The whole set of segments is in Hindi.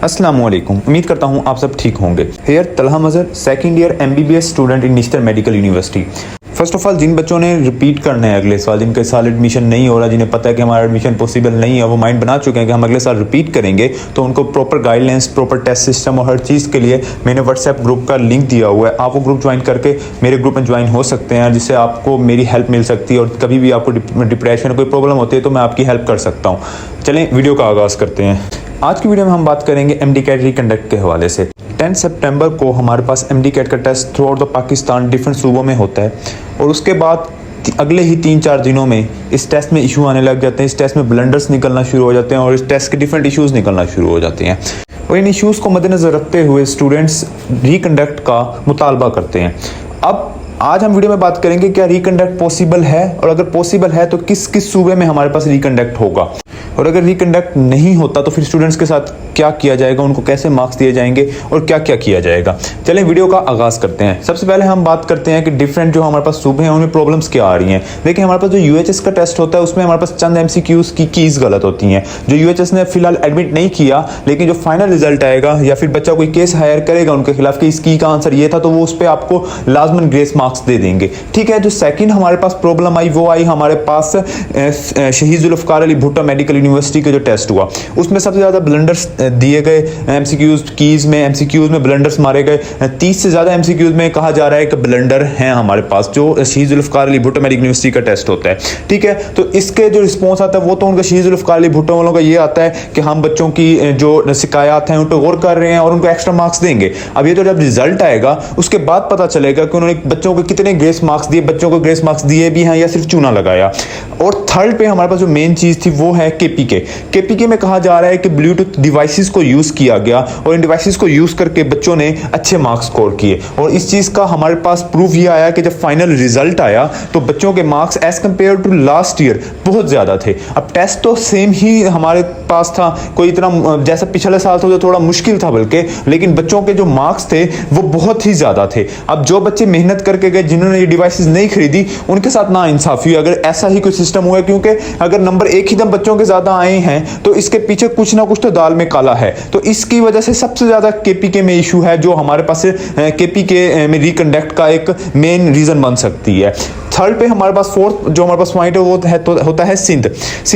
अस्सलाम वालेकुम, उम्मीद करता हूँ आप सब ठीक होंगे। Here Talha Mazhar, second year MBBS student in Nishtar Medical University. First of all जिन बच्चों ने रिपीट करना है अगले साल, जिनके साल एडमिशन नहीं हो रहा, जिन्हें पता है कि हमारा एडमिशन पॉसिबल नहीं है, वो माइंड बना चुके हैं कि हम अगले साल रिपीट करेंगे, तो उनको proper guidelines, proper test system और हर चीज़ के लिए मैंने व्हाट्सएप ग्रुप का लिंक दिया हुआ है। आप वो ग्रुप ज्वाइन करके मेरे ग्रुप में ज्वाइन हो सकते हैं, जिससे आपको मेरी हेल्प मिल सकती है और कभी भी आपको डिप्रेशन कोई प्रॉब्लम होती है तो मैं आपकी हेल्प कर सकता हूँ। चलें वीडियो का आगाज़ करते हैं। आज की वीडियो में हम बात करेंगे MD कैट रिकंडक्ट के हवाले से। 10 सितंबर को हमारे पास MD कैट का test throughout the Pakistan different सूबों में होता है और उसके बाद अगले ही 3-4 दिनों में इस टेस्ट में इशू आने लग जाते हैं। इस टेस्ट में ब्लंडर्स निकलना शुरू हो जाते हैं और इस टेस्ट के डिफरेंट इशूज़ निकलना शुरू हो जाते हैं और इन इशूज़ को मद्देनज़र रखते हुए स्टूडेंट्स रिकंडक्ट का मुतालबा करते हैं। अब आज हम वीडियो में बात करेंगे क्या रिकंडक्ट पॉसिबल है, और अगर पॉसिबल है तो किस किस सूबे में हमारे पास रिकंडक्ट होगा, और अगर रिकंडक्ट नहीं होता तो फिर स्टूडेंट्स के साथ क्या किया जाएगा, उनको कैसे मार्क्स दिए जाएंगे और क्या क्या किया जाएगा। चलें वीडियो का आगाज़ करते हैं। सबसे पहले हम बात करते हैं कि डिफरेंट जो हमारे पास सूबे हैं उनमें प्रॉब्लम्स क्या आ रही हैं। देखिए हमारे पास जो UHS का टेस्ट होता है उसमें हमारे पास चंद MCQs की कीज़ गलत होती हैं। जो UHS ने फिलहाल एडमिट नहीं किया, लेकिन जो फाइनल रिजल्ट आएगा या फिर बच्चा कोई केस हायर करेगा उनके खिलाफ कि इस की का आंसर ये था, तो वो उस पर आपको लाजमन ग्रेस मार्क्स दे देंगे। ठीक है। जो सेकंड हमारे पास प्रॉब्लम आई वो आई हमारे पास शहीद जुल्फ़िकार अली भुट्टो मेडिकल यूनिवर्सिटी का जो टेस्ट हुआ उसमें सबसे ज़्यादा ब्लंडर्स दिए गए। MCQs में ब्लंडर्स मारे गए। 30 से ज़्यादा MCQs में कहा जा रहा है कि ब्लंडर हैं हमारे पास जो शहीद जुल्फ़िकार अली भुट्टो मेडिकल यूनिवर्सिटी का टेस्ट होता है। ठीक है। तो इसके जो रिस्पॉन्स आता है वो तो उनका शहीद जुल्फ़िकार अली भुट्टो वालों का ये आता है कि हम बच्चों की जो शिकायत हैं उन पर गौर कर रहे हैं और उनको एक्स्ट्रा मार्क्स देंगे। अब ये तो जब रिजल्ट आएगा उसके बाद पता चलेगा कि उन्होंने बच्चों को कितने ग्रेस मार्क्स दिए, बच्चों को ग्रेस मार्क्स दिए भी हैं या सिर्फ चूना लगाया। और थर्ड पे हमारे पास जो मेन चीज़ थी वो है KPK में कहा जा रहा है कि ब्लूटूथ डिवाइसेस को यूज़ किया गया और इन डिवाइसेस को यूज़ करके बच्चों ने अच्छे मार्क्स स्कोर किए और इस चीज़ का हमारे पास प्रूफ ये आया कि जब फाइनल रिजल्ट आया तो बच्चों के marks as compare to last year बहुत ज़्यादा थे। अब टेस्ट तो सेम ही हमारे पास था, कोई इतना जैसा पिछले साल था तो थोड़ा मुश्किल था बल्कि, लेकिन बच्चों के जो मार्क्स थे वो बहुत ही ज़्यादा थे। अब जो बच्चे मेहनत करके गए जिन्होंने ये डिवाइसेस नहीं खरीदी उनके साथ ना इंसाफी अगर ऐसा ही कोई सिस्टम हुआ, क्योंकि अगर नंबर एक ही दम बच्चों के ज़्यादा आए हैं तो इसके पीछे कुछ ना कुछ तो दाल में काला है। तो इसकी वजह से सबसे ज़्यादा KPK में इशू है जो हमारे पास KPK में रिकंडक्ट का एक मेन रीज़न बन सकती है। थर्ड पे हमारे पास फोर्थ जो हमारे पास पॉइंट है वो है तो होता है सिंध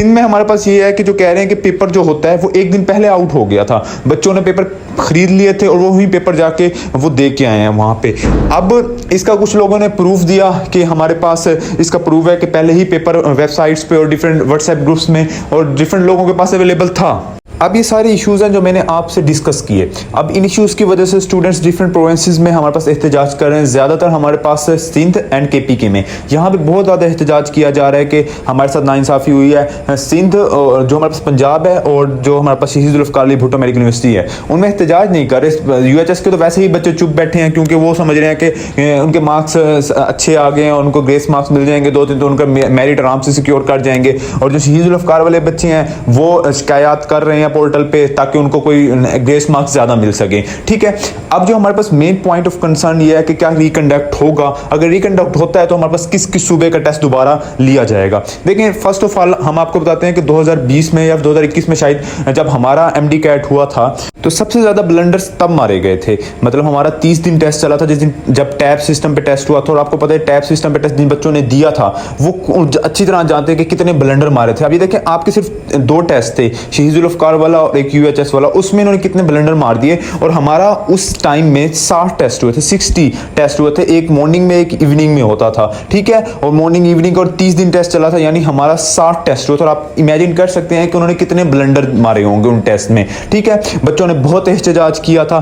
में हमारे पास ये है कि जो कह रहे हैं कि पेपर जो होता है वो एक दिन पहले आउट हो गया था, बच्चों ने पेपर खरीद लिए थे और वो ही पेपर जाके वो दे के आए हैं वहाँ पे। अब इसका कुछ लोगों ने प्रूफ दिया कि हमारे पास इसका प्रूफ है कि पहले ही पेपर वेबसाइट्स पे और डिफरेंट व्हाट्सएप ग्रुप्स में और डिफरेंट लोगों के पास अवेलेबल था। अब ये सारे इश्यूज़ हैं जो मैंने आपसे डिस्कस किए। अब इन इश्यूज़ की वजह से स्टूडेंट्स डिफरेंट प्रोविंसेस में हमारे पास एहतजाज कर रहे हैं। ज़्यादातर हमारे पास सिंध एंड KPK में यहाँ पे बहुत ज़्यादा एहतजाज किया जा रहा है कि हमारे साथ नाइंसाफ़ी हुई है। सिंध जो हमारे पास पंजाब है और जो हमारे पास शहीद जुल्फ़िकार अली भुट्टो मेडिकल यूनिवर्सिटी है उनमें एहतजाज नहीं कर रहे। UHS के तो वैसे ही बच्चे चुप बैठे हैं क्योंकि वो समझ रहे हैं कि उनके मार्क्स अच्छे आ गए हैं और उनको ग्रेस मार्क्स मिल जाएंगे 2-3 तो उनका मेरिट आराम से सिक्योर कर जाएंगे। और जो शहीद जुल्फ़िकार वाले बच्चे हैं वो शिकायत कर रहे हैं पोर्टल पे ताकि उनको कोई ग्रेस मार्क्स ज्यादा मिल सके। ठीक है। अब जो हमारे पास मेन पॉइंट ऑफ कंसर्न ये है कि क्या रिकंडक्ट होगा, अगर रिकंडक्ट होता है तो हमारे पास किस किस सूबे का टेस्ट दोबारा लिया जाएगा। देखिए फर्स्ट ऑफ ऑल हम आपको बताते हैं कि 2020 में या 2021 में शायद जब हमारा MD कैट हुआ था तो सबसे ज्यादा ब्लंडर्स तब मारे गए थे। मतलब हमारा 30 दिन टेस्ट चला था जिस दिन जब टैब सिस्टम पे टेस्ट हुआ था, और आपको पता है टैब सिस्टम पे टेस्ट जिन बच्चों ने दिया था वो अच्छी तरह जानते हैं कि कितने ब्लंडर मारे थे। अब ये देखें आपके सिर्फ 2 टेस्ट थे, शहीद जुल्फ़िकार वाला और एक UHS वाला, उसमें इन्होंने कितने ब्लंडर मार दिए। और हमारा उस टाइम में 60 टेस्ट हुए थे, 60 टेस्ट हुए थे, एक मॉर्निंग में एक इवनिंग में होता था। ठीक है। और मॉर्निंग इवनिंग और 30 दिन टेस्ट चला था, यानी हमारा 60 टेस्ट हुए थे। और आप इमेजिन कर सकते हैं कि उन्होंने कितने ब्लंडर मारे होंगे उन टेस्ट में। ठीक है। बच्चों ने बहुत एहतजाज किया था,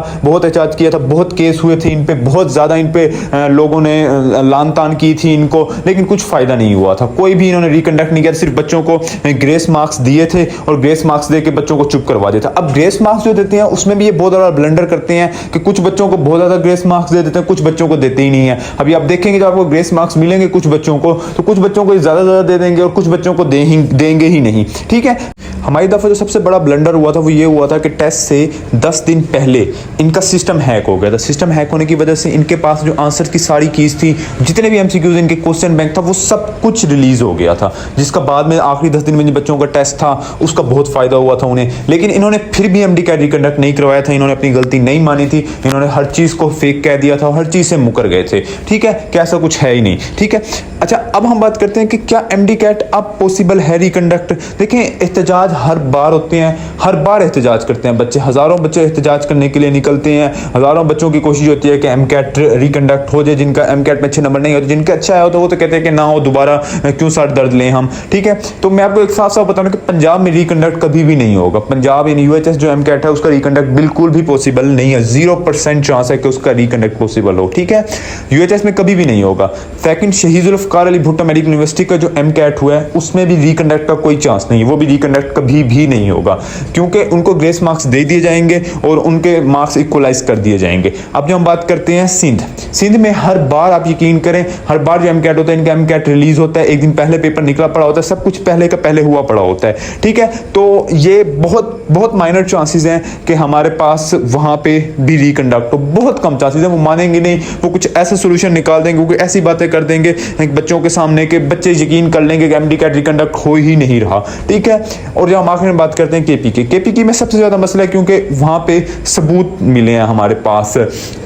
बहुत केस हुए थे इन पे, बहुत ज्यादा इन पे लोगों ने लान तान की थी इनको, लेकिन कुछ फायदा नहीं हुआ था। कोई भी इन्होंने रिकंडक्ट नहीं किया, सिर्फ बच्चों को ग्रेस मार्क्स दिए थे और ग्रेस मार्क्स दे के बच्चों को चुप करवा दिया था। अब ग्रेस मार्क्स जो देते हैं उसमें भी ये बहुत ज़्यादा ब्लंडर करते हैं कि कुछ बच्चों को बहुत ज़्यादा ग्रेस मार्क्स दे देते हैं, कुछ बच्चों को देते ही नहीं है। अभी आप देखेंगे जब आपको ग्रेस मार्क्स मिलेंगे कुछ बच्चों को तो कुछ बच्चों को ज़्यादा दे देंगे और कुछ बच्चों को देंगे ही नहीं। ठीक है। हमारी दफ़ा जो सबसे बड़ा ब्लंडर हुआ था वो ये हुआ था कि टेस्ट से 10 दिन पहले इनका सिस्टम हैक हो गया था। सिस्टम हैक होने की वजह से इनके पास जो आंसर की सारी कीज थी, जितने भी एमसीक्यूज इनके क्वेश्चन बैंक था, वो सब कुछ रिलीज हो गया था, जिसका बाद में आखिरी 10 दिन में जिन बच्चों का टेस्ट था उसका बहुत फायदा हुआ था उन्हें। लेकिन इन्होंने फिर भी एमडी कैट रिकंडक्ट नहीं करवाया था, इन्होंने अपनी गलती नहीं मानी थी, इन्होंने हर चीज को फेक कह दिया था, हर चीज से मुकर गए थे। ठीक है, कि ऐसा कुछ है ही नहीं। ठीक है, अच्छा अब हम बात करते हैं कि क्या एमडी कैट अब पॉसिबल है रिकंडक्ट। देखें, एहतजाज हर बार होते हैं, हर बार एहतजाज करते हैं बच्चे, हजारों बच्चे एहतजाज करने के लिए निकलते हैं, हजारों बच्चों की कोशिश होती है कि एमकैट रिकंडक्ट हो जाए, जिनका एमकैट में अच्छे नंबर नहीं होते, जिनके अच्छा है तो वो तो कहते हैं कि ना हो, दोबारा क्यों सर दर्द लें हम। ठीक है, तो मैं आपको एक साफ साफ बता रहा हूं कि पंजाब में रिकंडक्ट कभी भी नहीं होगा। पंजाब इन यूएचएस जो एमकैट है उसका रिकंडक्ट बिल्कुल भी पॉसिबल नहीं है, 0% चांस है कि उसका रिकंडक्ट पॉसिबल हो। ठीक है, यूएचएस में कभी भी नहीं होगा। सेकंड, शहीद जुल्फकार अली भुट्टो मेडिकल यूनिवर्सिटी का जो एमकैट हुआ है उसमें भी रिकंडक्ट का कोई चांस नहीं है, वो भी रिकंडक्ट कभी भी नहीं होगा, क्योंकि उनको ग्रेस मार्क्स दे दिए जाएंगे और उनके मार्क्स इक्वलाइज कर दिए जाएंगे। अब जो हम बात करते हैं सिंध में हर बार आप यकीन करें, हर बार जो एमकैट होता है, इनका एमकैट रिलीज होता है, एक दिन पहले पेपर निकला पड़ा होता है, सब कुछ पहले का पहले हुआ पड़ा होता है। ठीक है, तो ये बहुत बहुत माइनर चांसेस हैं कि हमारे पास वहां पे भी रिकंडक्ट हो, बहुत कम चांसेस हैं। वो मानेंगे नहीं, वो कुछ ऐसा सोल्यूशन निकाल देंगे, वो ऐसी बातें कर देंगे बच्चों के सामने के बच्चे यकीन कर लेंगे कि एमडी कैट रिकंडक्ट हो ही नहीं रहा। ठीक है, और जब हम आखिर में बात करते हैं केपीके में सबसे ज्यादा मसला है, क्योंकि वहां पे सबूत मिले हैं हमारे पास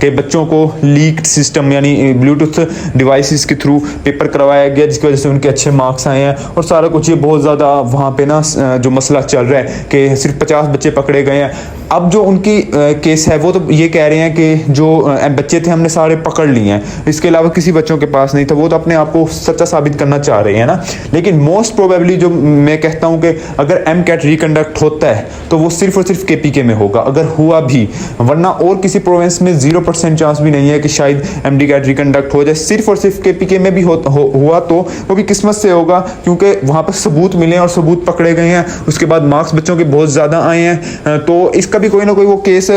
कि बच्चों को लीक्ड सिस्टम यानी ब्लूटूथ डिवाइसेस के थ्रू पेपर करवाया गया, जिसकी वजह से उनके अच्छे मार्क्स आए हैं और सारा कुछ। ये बहुत ज़्यादा वहाँ पे ना जो मसला चल रहा है कि सिर्फ 50 बच्चे पकड़े गए हैं। अब जो उनकी केस है वो तो ये कह रहे हैं कि जो बच्चे थे हमने सारे पकड़ लिए हैं, इसके अलावा किसी बच्चों के पास नहीं था, वो तो अपने आप को सच्चा साबित करना चाह रहे हैं ना। लेकिन मोस्ट प्रोबेबली जो मैं कहता हूँ कि अगर एमकैट रिकंडक्ट होता है तो वो सिर्फ और सिर्फ केपीके में होगा, अगर हुआ भी, वरना और किसी प्रोविंस में 0% चांस भी नहीं है कि शायद एमडी कैट रिकंडक्ट हो जाए। सिर्फ और सिर्फ केपीके में भी हुआ तो वो भी किस्मत से होगा, क्योंकि वहां पर सबूत मिले और सबूत पकड़े गए हैं, उसके बाद मार्क्स बच्चों के बहुत ज्यादा आए हैं, तो इसका भी कोई ना कोई वो केस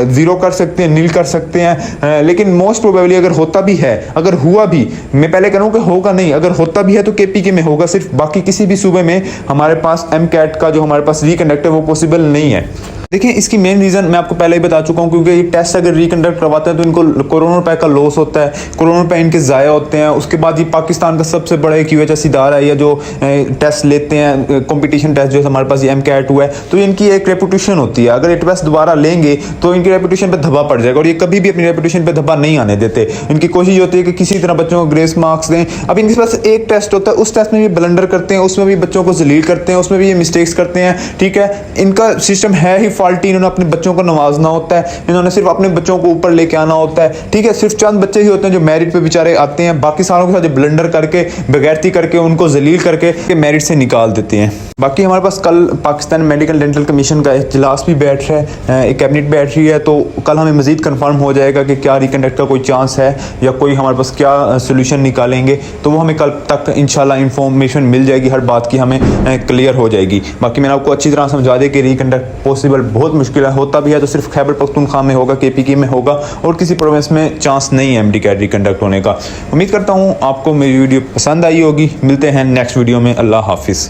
जीरो कर सकते हैं, नील कर सकते हैं। लेकिन मोस्ट प्रोबेबली अगर होता भी है, अगर हुआ भी, मैं पहले कह रहा हूं कि होगा नहीं, अगर होता भी है तो केपीके में होगा सिर्फ, बाकी किसी भी सूबे में हमारे पास एमकैट का जो हमारे पास रिकंडक्ट है वो पॉसिबल नहीं है। देखिए, इसकी मेन रीजन मैं आपको पहले ही बता चुका हूं, क्योंकि ये टेस्ट अगर रिकंडक्ट करवाते हैं तो इनको करोड़ों रुपए का लॉस होता है, करोड़ों रुपए इनके ज़ाया होते हैं। उसके बाद ये पाकिस्तान का सबसे बड़ा एक यूएचएस इदारा है, या जो टेस्ट लेते हैं, कंपटीशन टेस्ट जो हमारे पास एमकैट हुआ है, तो इनकी एक रेपुटेशन होती है, अगर ये टेस्ट दोबारा लेंगे तो इनकी रेपुटेशन पे धब्बा पड़ जाएगा, और ये कभी भी अपनी रेपुटेशन पे धब्बा नहीं आने देते। इनकी कोशिश होती है कि किसी तरह बच्चों को ग्रेस मार्क्स दें। अब इनके पास एक टेस्ट होता है, उस टेस्ट में भी ब्लंडर करते हैं, उसमें भी बच्चों को जलील करते हैं, उसमें भी ये मिस्टेक्स करते हैं। ठीक है, इनका सिस्टम है ही फॉल्टी, इन्होंने अपने बच्चों को नवाजना होता है, इन्होंने सिर्फ अपने बच्चों को ऊपर लेके आना होता है। ठीक है, सिर्फ चंद बच्चे ही होते हैं जो मेरिट पे बेचारे आते हैं, बाकी सारों के साथ ब्लंडर करके, बेगैरती करके, उनको जलील करके मेरिट से निकाल देते हैं। बाकी हमारे पास कल पाकिस्तान मेडिकल डेंटल कमीशन का इजलास भी बैठ रहा है, एक कैबिनेट बैठ रही है, तो कल हमें मजीद कंफर्म हो जाएगा कि क्या रिकंडक्ट का कोई चांस है या कोई हमारे पास क्या सोल्यूशन निकालेंगे, तो वो हमें कल तक इंशाल्लाह इंफॉर्मेशन मिल जाएगी, हर बात की हमें क्लियर हो जाएगी। बाकी मैंने आपको अच्छी तरह समझा दिया कि रिकंडक्ट पॉसिबल बहुत मुश्किल है, होता भी है तो सिर्फ खैबर पख्तूनख्वा में होगा, केपीके में होगा, और किसी प्रोविंस में चांस नहीं है एमडी कैट रिकंडक्ट होने का। उम्मीद करता हूँ आपको मेरी वीडियो पसंद आई होगी। मिलते हैं नेक्स्ट वीडियो में। अल्लाह हाफिज़।